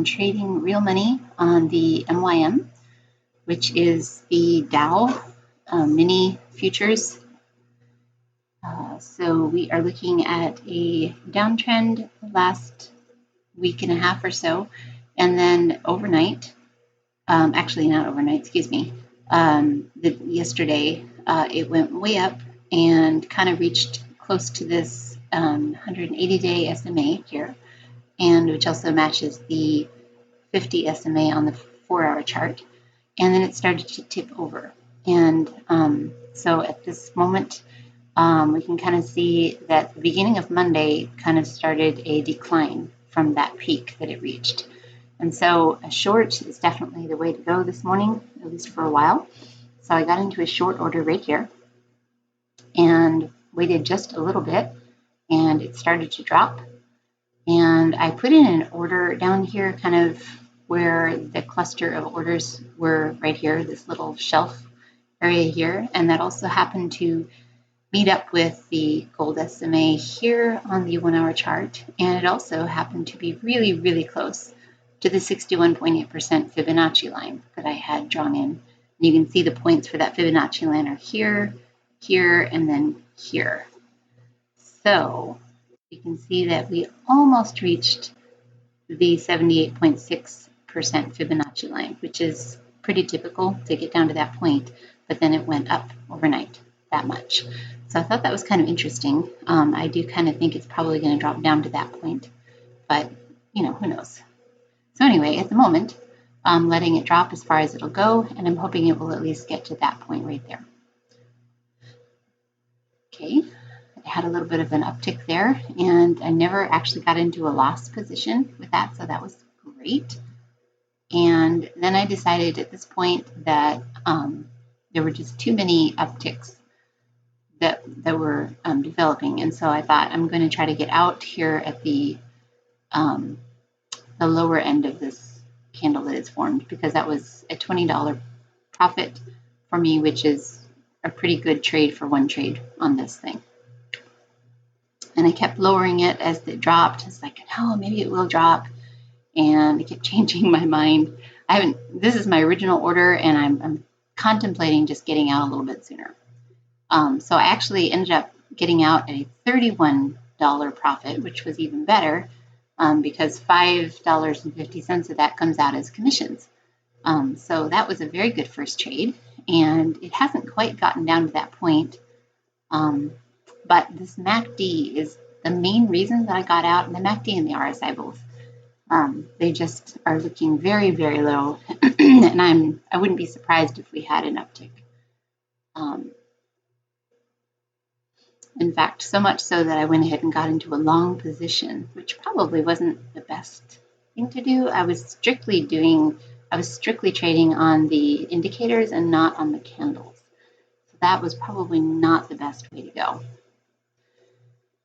trading real money on the MYM, which is the Dow mini futures. So we are looking at a downtrend the last week and a half or so, and then overnight, actually not overnight, excuse me, yesterday it went way up and kind of reached close to this 180-day SMA here, and which also matches the 50 SMA on the 4-hour chart. And then it started to tip over. And so at this moment, we can kind of see that the beginning of Monday kind of started a decline from that peak that it reached. And so a short is definitely the way to go this morning, at least for a while. So I got into a short order right here and waited just a little bit, and it started to drop. And I put in an order down here, kind of where the cluster of orders were right here, this little shelf area here. And that also happened to meet up with the gold SMA here on the 1-hour chart. And it also happened to be really, really close to the 61.8% Fibonacci line that I had drawn in. And you can see the points for that Fibonacci line are here, here, and then here. So you can see that we almost reached the 78.6% Fibonacci line, which is pretty typical to get down to that point, but then it went up overnight that much. So I thought that was kind of interesting. I do kind of think it's probably going to drop down to that point, but who knows. So anyway, at the moment, I'm letting it drop as far as it'll go, and I'm hoping it will at least get to that point right there. Okay. I had a little bit of an uptick there, and I never actually got into a loss position with that, so that was great. And then I decided at this point that there were just too many upticks that were developing, and so I thought I'm going to try to get out here at the lower end of this candle that is formed, because that was a $20 profit for me, which is a pretty good trade for one trade on this thing. And I kept lowering it as it dropped. It's like, oh, maybe it will drop. And I kept changing my mind. This is my original order, and I'm contemplating just getting out a little bit sooner. So I actually ended up getting out at a $31 profit, which was even better, because $5.50 of that comes out as commissions. So that was a very good first trade, and it hasn't quite gotten down to that point. But this MACD is the main reason that I got out, and the MACD and the RSI both. They just are looking very, very low, and I wouldn't be surprised if we had an uptick. In fact, so much so that I went ahead and got into a long position, which probably wasn't the best thing to do. I was strictly trading on the indicators and not on the candles. So that was probably not the best way to go.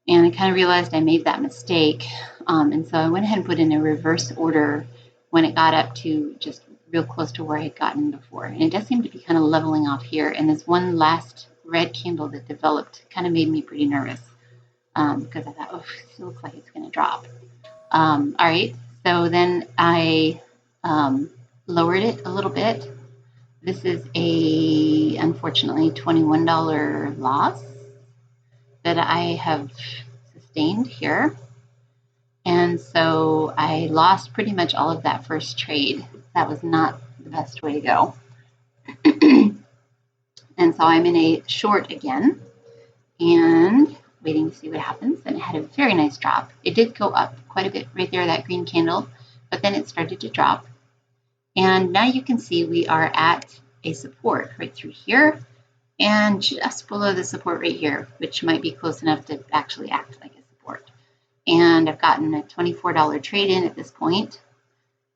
And I kind of realized I made that mistake. And so I went ahead and put in a reverse order when it got up to just real close to where I had gotten before. And it does seem to be kind of leveling off here. And this one last red candle that developed kind of made me pretty nervous, because I thought, oh, it looks like it's going to drop. All right. So then I lowered it a little bit. This is unfortunately, $21 loss that I have sustained here. And so I lost pretty much all of that first trade. That was not the best way to go. And so I'm in a short again and waiting to see what happens. And it had a very nice drop. It did go up quite a bit right there, that green candle, but then it started to drop. And now you can see we are at a support right through here and just below the support right here, which might be close enough to actually act like a support. And I've gotten a $24 trade in at this point.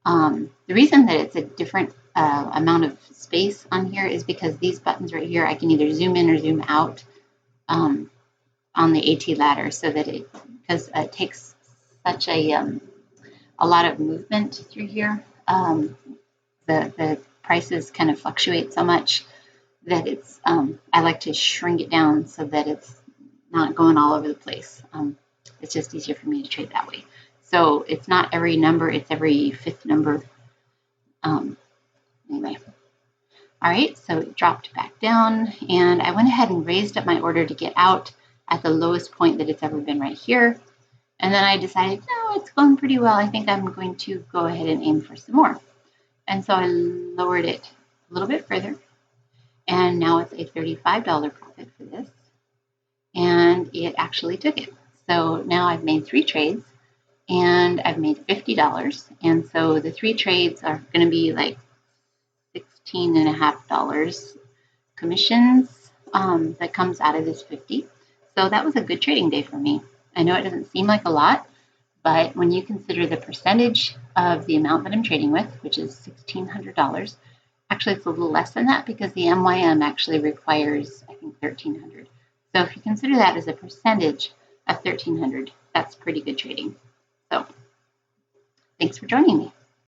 The reason that it's a different amount of space on here is because these buttons right here, I can either zoom in or zoom out on the AT ladder, so that because it takes such a lot of movement through here. The prices kind of fluctuate so much that it's I like to shrink it down so that it's not going all over the place. It's just easier for me to trade that way. So it's not every number, it's every fifth number. Anyway. All right, so it dropped back down, and I went ahead and raised up my order to get out at the lowest point that it's ever been right here. And then I decided, no, it's going pretty well. I think I'm going to go ahead and aim for some more. And so I lowered it a little bit further. And now it's a $35 profit for this. And it actually took it. So now I've made 3 trades and I've made $50. And so the 3 trades are going to be like $16.50 commissions that comes out of this 50. So that was a good trading day for me. I know it doesn't seem like a lot, but when you consider the percentage of the amount that I'm trading with, which is $1,600, actually it's a little less than that because the MYM actually requires, I think, $1,300. So if you consider that as a percentage of $1,300, that's pretty good trading. So thanks for joining me.